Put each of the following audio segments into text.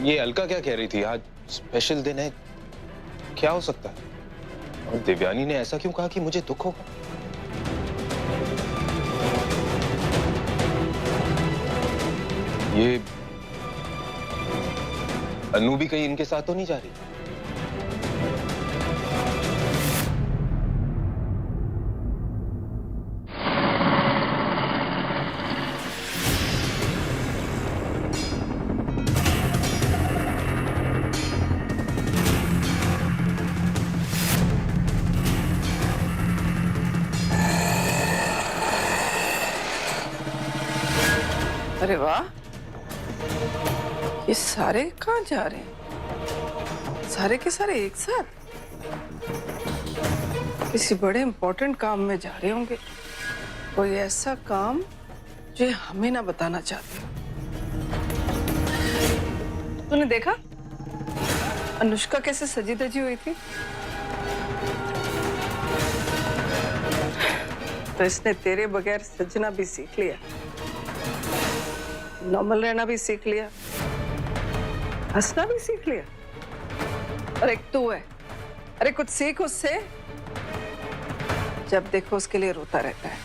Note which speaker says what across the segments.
Speaker 1: ये अलका क्या कह रही थी? आज स्पेशल दिन है, क्या हो सकता है? और देवयानी ने ऐसा क्यों कहा कि मुझे दुख होगा? ये अनु भी कहीं इनके साथ तो नहीं जा रही?
Speaker 2: अरे वाह, ये सारे कहाँ जा रहे हैं? सारे के सारे एक साथ किसी बड़े इंपॉर्टेंट काम में जा रहे होंगे। कोई ऐसा काम जो हमें ना बताना चाहते हो। तूने देखा अनुष्का कैसे सजी धजी हुई थी? तो इसने तेरे बगैर सजना भी सीख लिया, नॉर्मल रहना भी सीख लिया, हंसना भी सीख लिया। और एक तू है, अरे कुछ सीख उससे। जब देखो उसके लिए रोता रहता है।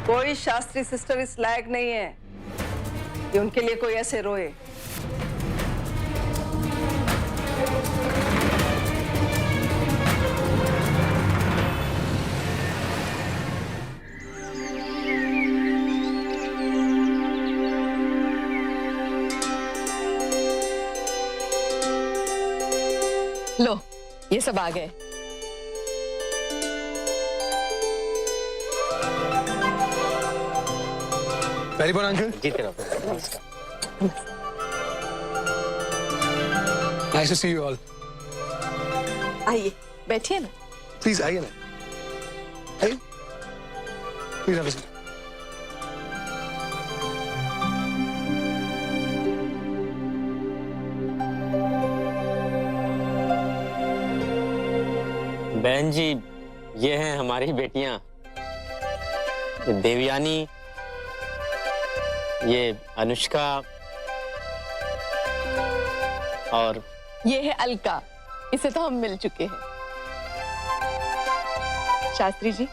Speaker 2: कोई शास्त्री सिस्टर इस लायक नहीं है कि उनके लिए कोई ऐसे रोए।
Speaker 3: लो, ये सब आ गए।
Speaker 4: Very good uncle.
Speaker 5: जीते रहो। नमस्कार।
Speaker 4: Nice to see you all.
Speaker 3: आइए, बैठिए ना।
Speaker 4: प्लीज आइए ना, आइए। Please have a seat.
Speaker 5: बहन जी, ये हैं हमारी बेटियां देवयानी, ये अनुष्का और
Speaker 3: ये है अलका, इसे तो हम मिल चुके हैं। शास्त्री जी,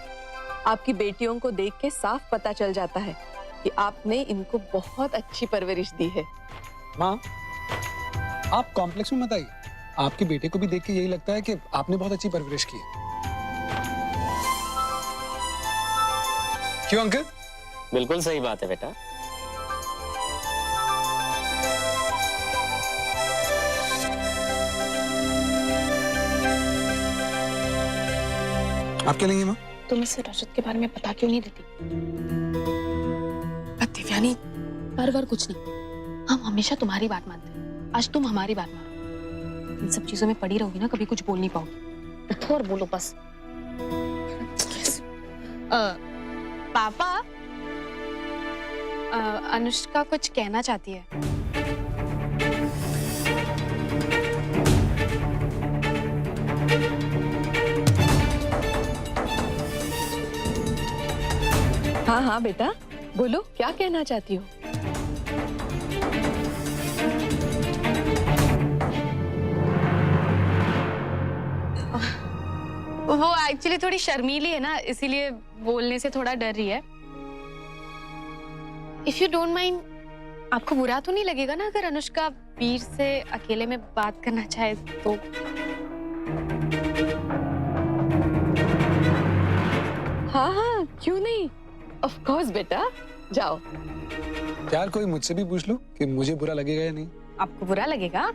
Speaker 3: आपकी बेटियों को देख के साफ पता चल जाता है कि आपने इनको बहुत अच्छी परवरिश दी है।
Speaker 4: माँ, आप कॉम्प्लेक्स में मत आइए। आपके बेटे को भी देख के यही लगता है कि आपने बहुत अच्छी परवरिश की है। क्यों अंकल?
Speaker 5: बिल्कुल सही बात है बेटा।
Speaker 4: आप क्या लेंगे माँ?
Speaker 6: तुम इसे रजत के बारे में पता क्यों नहीं देती?
Speaker 3: दिव्यानी,
Speaker 6: पर कुछ नहीं, हम हमेशा तुम्हारी बात मानते हैं। आज तुम हमारी बात मानो। इन सब चीजों में पड़ी रहोगी ना, कभी कुछ बोल नहीं पाओगी। उठो और बोलो बस। पापा, अनुष्का कुछ कहना चाहती है।
Speaker 3: हाँ हाँ बेटा, बोलो क्या कहना चाहती हो?
Speaker 6: वो एक्चुअली थोड़ी शर्मीली है ना, इसीलिए बोलने से थोड़ा डर रही है। इफ यू डोंट माइंड, आपको बुरा तो नहीं लगेगा ना अगर अनुष्का वीर से अकेले में बात करना चाहे तो?
Speaker 3: हाँ हाँ, क्यों नहीं, ऑफ कोर्स बेटा, जाओ।
Speaker 4: यार कोई मुझसे भी पूछ लो कि मुझे बुरा लगेगा या नहीं।
Speaker 6: आपको बुरा लगेगा?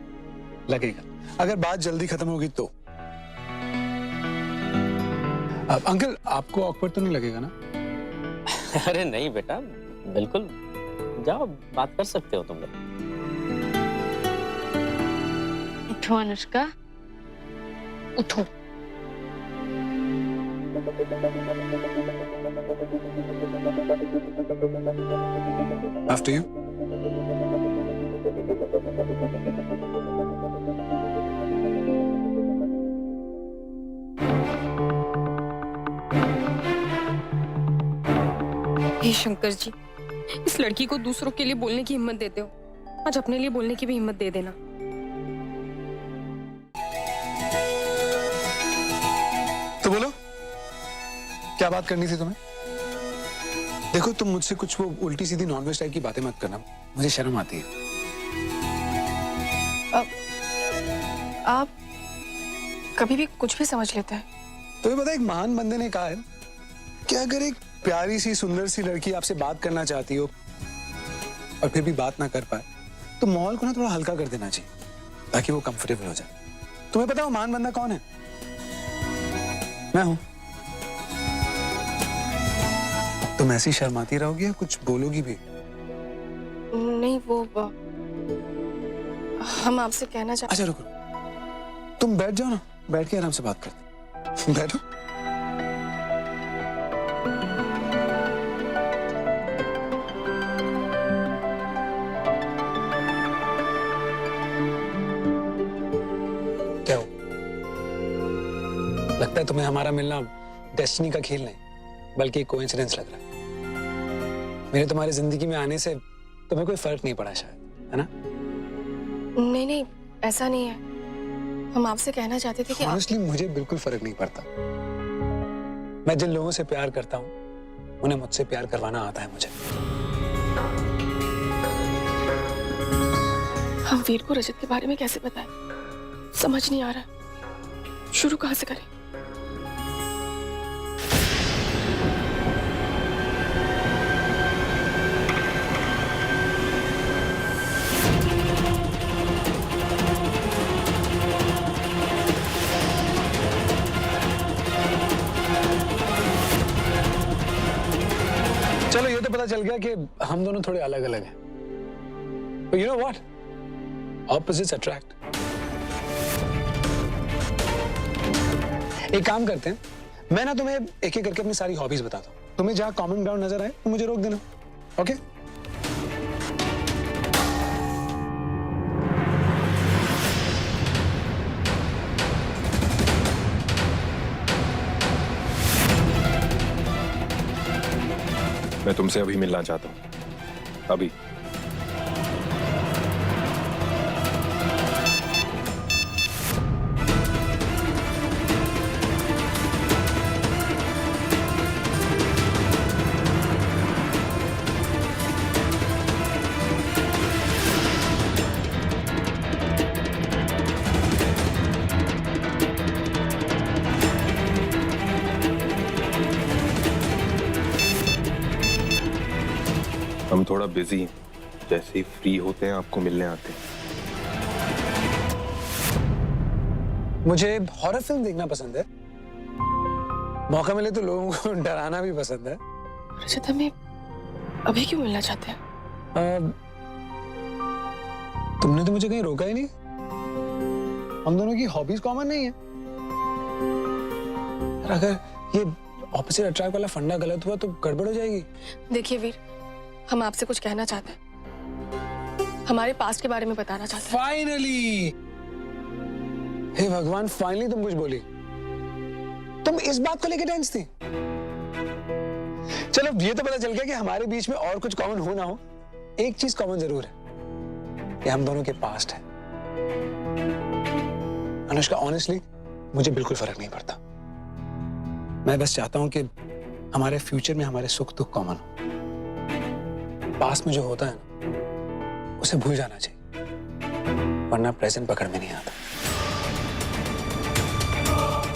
Speaker 4: लगेगा, अगर बात जल्दी खत्म होगी तो। अंकल, आपको ऑकवर्ड तो नहीं लगेगा ना?
Speaker 5: अरे नहीं बेटा, बिल्कुल, जाओ, बात कर सकते हो तुम लोग।
Speaker 6: उठो अनुष्का, उठो।
Speaker 4: After you.
Speaker 7: हे शंकर जी, इस लड़की को दूसरों के लिए बोलने की हिम्मत देते हो।
Speaker 6: आज अपने लिए बोलने की भी हिम्मत दे देना।
Speaker 4: तो बोलो, क्या बात करनी थी तुम्हें? देखो, तुम मुझसे कुछ वो उल्टी सीधी नॉनवेज टाइप की बातें मत करना, मुझे शर्म आती है।
Speaker 6: आप कभी भी कुछ भी समझ लेते हैं।
Speaker 4: तुम्हें पता है, एक महान बंदे ने कहा है कि अगर एक प्यारी सी सुंदर सी लड़की आपसे बात करना चाहती हो और फिर भी बात ना कर पाए, तो माहौल को ना थोड़ा हल्का कर देना चाहिए ताकि वो कंफर्टेबल हो जाए। तुम्हें पता है वो महान बंदा कौन है? मैं हूं। तुम ऐसी शर्माती रहोगी या कुछ बोलोगी भी?
Speaker 6: नहीं, वो हम आपसे कहना चाहते।
Speaker 4: अच्छा रुको, तुम बैठ जाओ ना, बैठ के आराम से बात करते। बैठो। क्या हो, लगता है तुम्हें हमारा मिलना डेस्टिनी का खेल नहीं बल्कि एक कोइंसिडेंस लग रहा है। मेरे तुम्हारी जिंदगी में आने से तुम्हें कोई फर्क नहीं पड़ा शायद, है ना?
Speaker 6: नहीं नहीं, ऐसा नहीं है। हम आपसे कहना चाहते थे कि
Speaker 4: Honestly, मुझे बिल्कुल फर्क नहीं पड़ता। मैं जिन लोगों से प्यार करता हूँ उन्हें मुझसे प्यार करवाना आता है मुझे।
Speaker 6: हम वीर को रजत के बारे में कैसे बताएं? समझ नहीं आ रहा, शुरू कहाँ से करें?
Speaker 4: चलो, ये तो पता चल गया कि हम दोनों थोड़े अलग अलग हैं। But you know what? Opposites attract. एक काम करते हैं, मैं ना तुम्हें एक एक करके अपनी सारी हॉबीज बताता हूँ। तुम्हें जहाँ कॉमन ग्राउंड नजर आए तो मुझे रोक देना, ओके?
Speaker 1: मैं तुमसे अभी मिलना चाहता हूँ, अभी। हम थोड़ा बिजी हैं, जैसे ही फ्री होते हैं आपको मिलने आते हैं।
Speaker 4: मुझे हॉरर फिल्म देखना पसंद है, मौका मिले तो लोगों को डराना भी पसंद है।
Speaker 6: रजत, हमें अभी क्यों मिलना चाहते हैं?
Speaker 4: तुमने तो मुझे कहीं रोका ही नहीं। हम दोनों की हॉबीज कॉमन नहीं है। अगर ये ऑपोजिट अट्रैक्ट वाला फंडा गलत हुआ तो गड़बड़ हो जाएगी।
Speaker 6: देखिए वीर, हम आपसे कुछ कहना चाहते हैं, हमारे पास्ट के बारे में बताना चाहते हैं।
Speaker 4: फाइनली, हे भगवान, फाइनली तुम कुछ बोली। तुम इस बात को लेकर टेंस थी। चलो, ये तो पता चल गया कि हमारे बीच में और कुछ कॉमन हो ना हो, एक चीज कॉमन जरूर है कि हम दोनों के पास्ट है। अनुष्का, ऑनेस्टली मुझे बिल्कुल फर्क नहीं पड़ता। मैं बस चाहता हूं कि हमारे फ्यूचर में हमारे सुख दुख कॉमन हो। पास्ट में जो होता है ना, उसे भूल जाना चाहिए, वरना प्रेजेंट पकड़ में नहीं आता।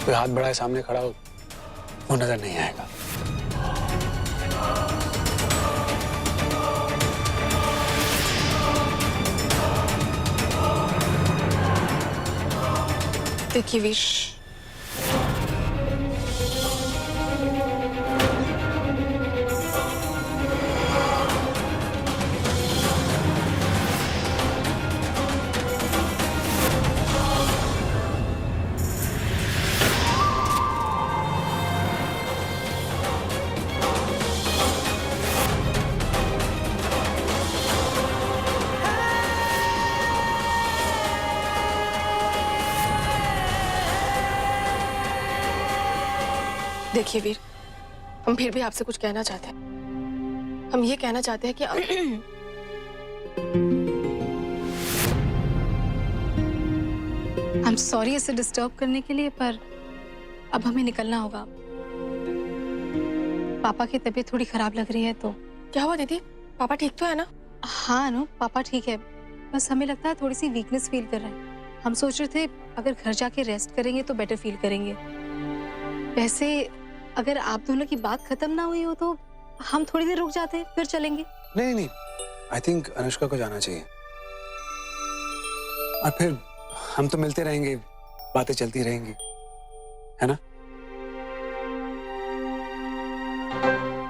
Speaker 4: कोई हाथ बढ़ाए सामने खड़ा हो, वो नजर नहीं आएगा।
Speaker 6: देखिए वीर, देखिए वीर, हम फिर भी आपसे कुछ कहना चाहते हैं। हम ये कहना चाहते हैं कि आई एम सॉरी इसे डिस्टर्ब करने के लिए, पर अब हमें निकलना होगा। पापा की तबीयत थोड़ी खराब लग रही है तो।
Speaker 7: क्या हुआ दीदी, पापा ठीक तो है ना?
Speaker 6: हाँ अनु, पापा ठीक है, बस हमें लगता है थोड़ी सी वीकनेस फील कर रहे हैं। हम सोच रहे थे अगर घर जाके रेस्ट करेंगे तो बेटर फील करेंगे। वैसे अगर आप दोनों की बात खत्म ना हुई हो तो हम थोड़ी देर रुक जाते हैं, फिर चलेंगे।
Speaker 4: नहीं नहीं, आई थिंक अनुष्का को जाना चाहिए, और फिर हम तो मिलते रहेंगे, बातें चलती रहेंगी, है ना?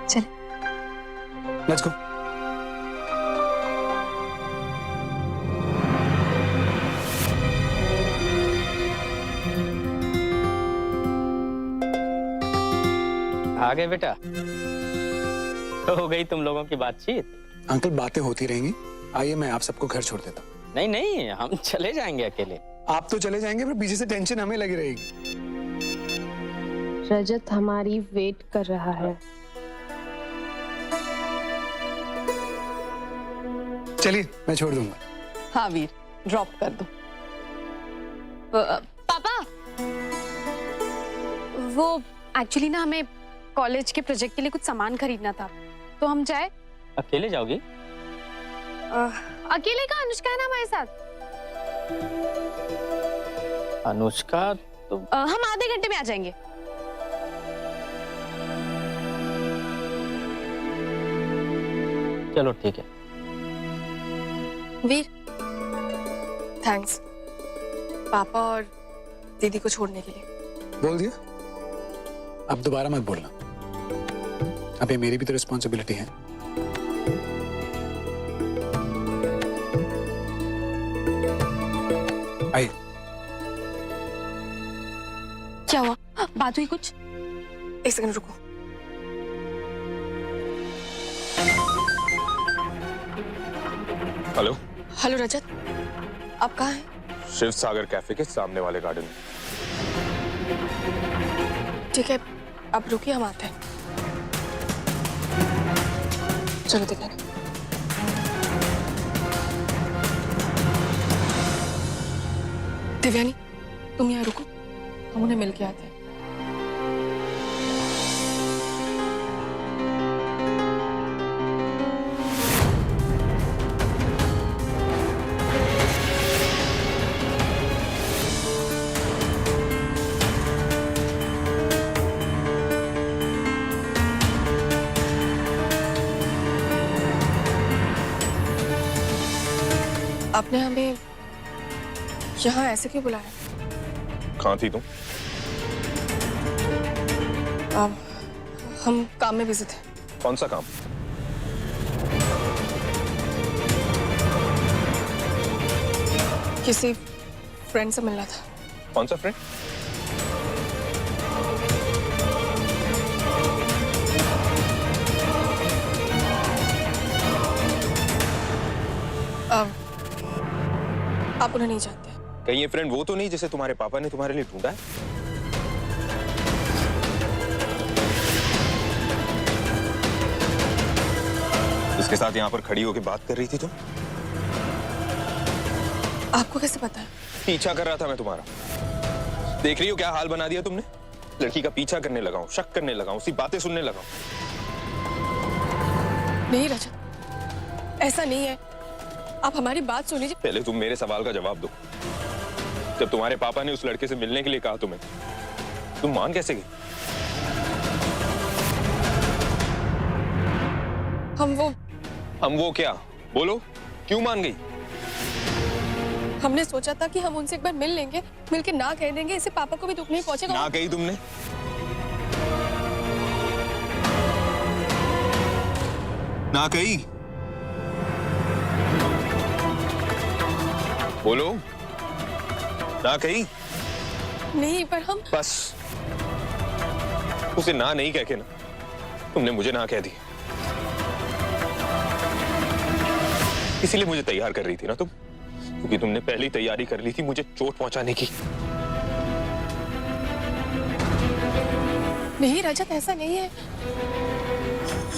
Speaker 6: चल
Speaker 4: लेट्स गो।
Speaker 5: आ गए बेटा? हो गई तुम लोगों की बातचीत?
Speaker 4: अंकल बातें होती रहेंगी, आइए मैं आप सबको घर छोड़ देता हूँ।
Speaker 5: नहीं नहीं, हम चले जाएंगे अकेले।
Speaker 4: आप तो चले जाएंगे, पर पीछे से टेंशन हमें लगी रहेगी।
Speaker 8: रजत हमारी वेट कर रहा है।
Speaker 4: चलिए मैं छोड़ दूंगा।
Speaker 3: हाँ वीर, ड्रॉप कर दो।
Speaker 6: पापा, वो एक्चुअली ना हमें कॉलेज के प्रोजेक्ट के लिए कुछ सामान खरीदना था, तो हम जाए?
Speaker 5: अकेले जाओगी?
Speaker 6: अकेले का? अनुष्का है ना हमारे साथ।
Speaker 5: अनुष्का तो
Speaker 6: हम आधे घंटे में आ जाएंगे।
Speaker 5: चलो ठीक है।
Speaker 7: वीर, थैंक्स पापा और दीदी को छोड़ने के लिए।
Speaker 4: बोल दिया, अब दोबारा मत बोलना। अब ये मेरी भी तो रिस्पॉन्सिबिलिटी है। आइए।
Speaker 6: क्या हुआ, बात हुई कुछ?
Speaker 7: एक सेकंड रुको।
Speaker 1: हेलो।
Speaker 7: हेलो रजत, आप कहाँ हैं?
Speaker 1: शिव सागर कैफे के सामने वाले गार्डन में।
Speaker 7: ठीक है, आप रुकिए, हम आते हैं। चलो दिखाने। दिव्यानी, तुम यहाँ रुको, हम उन्हें मिल के आते हैं। आपने हमें यहाँ ऐसे क्यों बुलाया?
Speaker 1: कहाँ थी तुम?
Speaker 7: हम काम में बिजी थे।
Speaker 1: कौन सा काम?
Speaker 7: किसी फ्रेंड से मिलना था।
Speaker 1: कौन सा फ्रेंड?
Speaker 7: आप उन्हें नहीं जानते?
Speaker 1: कहीं ये फ्रेंड वो तो नहीं जिसे तुम्हारे पापा ने तुम्हारे लिए ढूंढा है? इसके साथ यहाँ पर खड़ी होकर बात कर रही थी तुम?
Speaker 7: आपको कैसे पता है?
Speaker 1: पीछा कर रहा था मैं तुम्हारा। देख रही हो क्या हाल बना दिया तुमने? लड़की का पीछा करने लगा हूँ, शक करने लगा हूँ, उसकी बातें सुनने लगा हूँ।
Speaker 7: नहीं रजत, ऐसा नहीं है। आप हमारी बात सुन लीजिए।
Speaker 1: पहले तुम मेरे सवाल का जवाब दो। जब तुम्हारे पापा ने उस लड़के से मिलने के लिए कहा तुम्हें, तुम मान कैसे गई? हम वो क्या? बोलो, क्यों मान गई?
Speaker 7: हमने सोचा था कि हम उनसे एक बार मिल लेंगे, मिलके ना कह देंगे, इससे पापा को भी दुख नहीं पहुंचेगा।
Speaker 1: ना कही तुमने? ना कही? बोलो, ना कही?
Speaker 7: नहीं, पर हम
Speaker 1: बस उसे ना नहीं कह के ना तुमने मुझे ना कह दी। इसीलिए मुझे तैयार कर रही थी ना तुम, क्योंकि तुमने पहले ही तैयारी कर ली थी मुझे चोट पहुंचाने की।
Speaker 7: नहीं रजत, ऐसा नहीं है।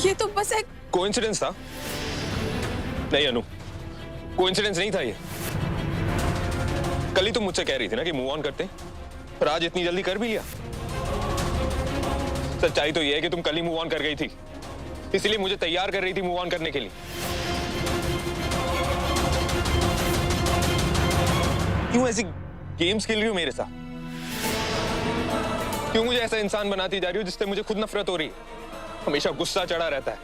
Speaker 7: ये तो बस एक
Speaker 1: कोइंसिडेंस था। नहीं अनु, कोइंसिडेंस नहीं था ये। कल ही तुम मुझसे कह रही थी ना कि मूव ऑन करते हैं, और आज इतनी जल्दी कर भी लिया। सच्चाई तो यह है कि तुम कल ही मूव ऑन कर गई थी, इसलिए मुझे तैयार कर रही थी मूव ऑन करने के लिए। क्यों ऐसी गेम्स खेल रही हो मेरे साथ? क्यों मुझे ऐसा इंसान बनाती जा रही हो जिससे मुझे खुद नफरत हो रही है? हमेशा गुस्सा चढ़ा रहता है,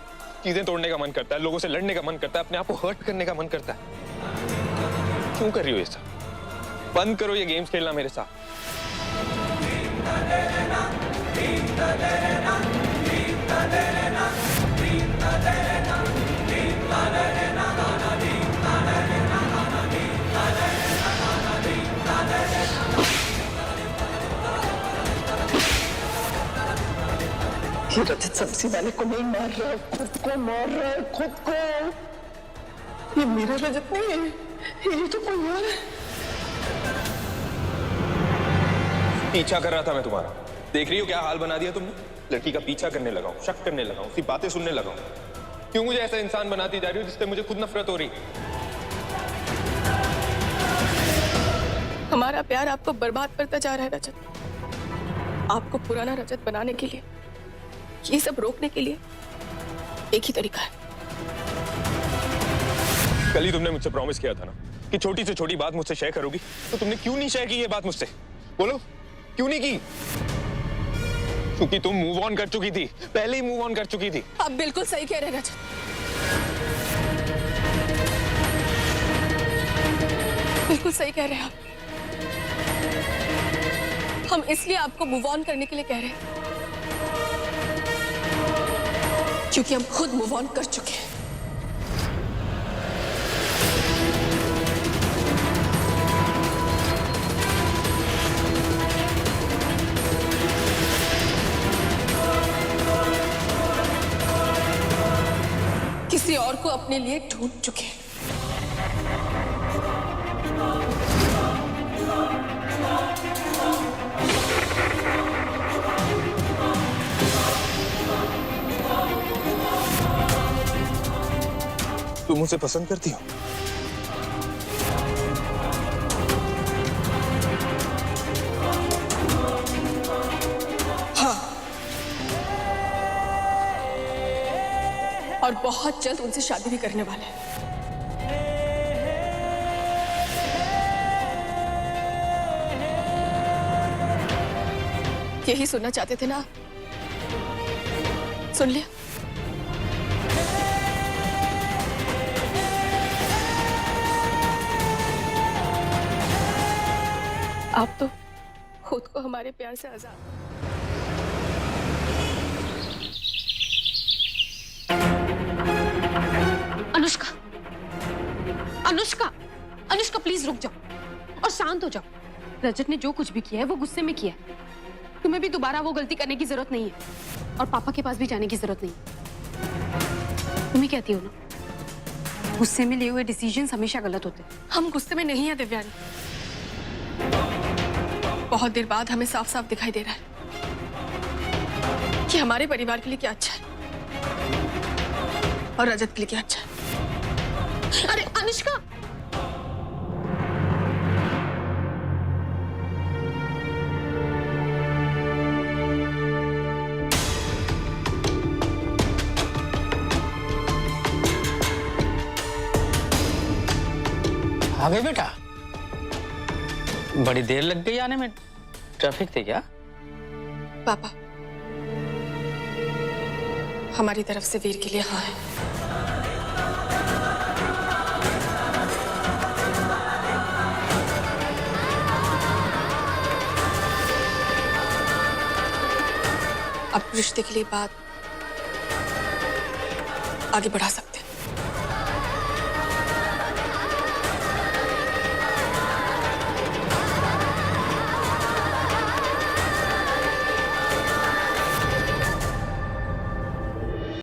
Speaker 1: चीजें तोड़ने का मन करता है, लोगों से लड़ने का मन करता है, अपने आप को हर्ट करने का मन करता है। क्यों कर रही हो ये सब? बंद करो ये गेम्स खेलना मेरे साथ।
Speaker 2: ये रजत सब्जी वाले को नहीं मार रहा है, खुद को मार रहा है, खुद को। ये मेरा रजत नहीं है, ये तो कोई और है।
Speaker 1: पीछा कर रहा था मैं तुम्हारा, देख रही हो क्या हाल बना दिया तुमने? लड़की का पीछा करने लगा हूं, शक करने लगा हूं, उसकी बातें सुनने लगा हूं। क्यों मुझे ऐसा इंसान बनाती जा रही हो जिससे मुझे खुद नफरत हो रही है?
Speaker 7: हमारा प्यार आपको बर्बाद करता जा रहा है रजत। आपको पुराना रजत बनाने के लिए, ये सब रोकने के लिए एक ही तरीका है।
Speaker 1: कल ही तुमने मुझसे प्रॉमिस किया था ना कि छोटी से छोटी बात मुझसे शेयर करोगी, तो तुमने क्यों नहीं शेयर की ये बात मुझसे? बोलो, क्यों नहीं की? क्योंकि तुम मूव ऑन कर चुकी थी, पहले ही मूव ऑन कर चुकी थी।
Speaker 7: आप बिल्कुल सही कह रहे हैं रजत। बिल्कुल सही कह रहे हैं आप। हम इसलिए आपको मूव ऑन करने के लिए कह रहे हैं क्योंकि हम खुद मूव ऑन कर चुके हैं। किसी और को अपने लिए ढूंढ चुके हैं।
Speaker 1: तुम मुझे पसंद करती हो?
Speaker 7: हाँ, और बहुत जल्द उनसे शादी भी करने वाले हैं। यही सुनना चाहते थे ना? सुन लिया? आप तो खुद को हमारे प्यार से आजाद।
Speaker 9: अनुष्का, अनुष्का, अनुष्का प्लीज रुक जाओ और शांत हो जाओ। रजत ने जो कुछ भी किया है वो गुस्से में किया है। तुम्हें भी दोबारा वो गलती करने की जरूरत नहीं है और पापा के पास भी जाने की जरूरत नहीं है। तुम ही कहती हो ना, गुस्से में लिए हुए डिसीजंस हमेशा गलत होते हैं।
Speaker 7: हम गुस्से में नहीं है दिव्यांग। बहुत देर बाद हमें साफ साफ दिखाई दे रहा है कि हमारे परिवार के लिए क्या अच्छा है और रजत के लिए क्या अच्छा है।
Speaker 9: अरे अनुष्का,
Speaker 5: आ गए बेटा? बड़ी देर लग गई आने में, ट्रैफिक थी क्या?
Speaker 7: पापा, हमारी तरफ से वीर के लिए हाँ है। अब रिश्ते के लिए बात आगे बढ़ा सकते।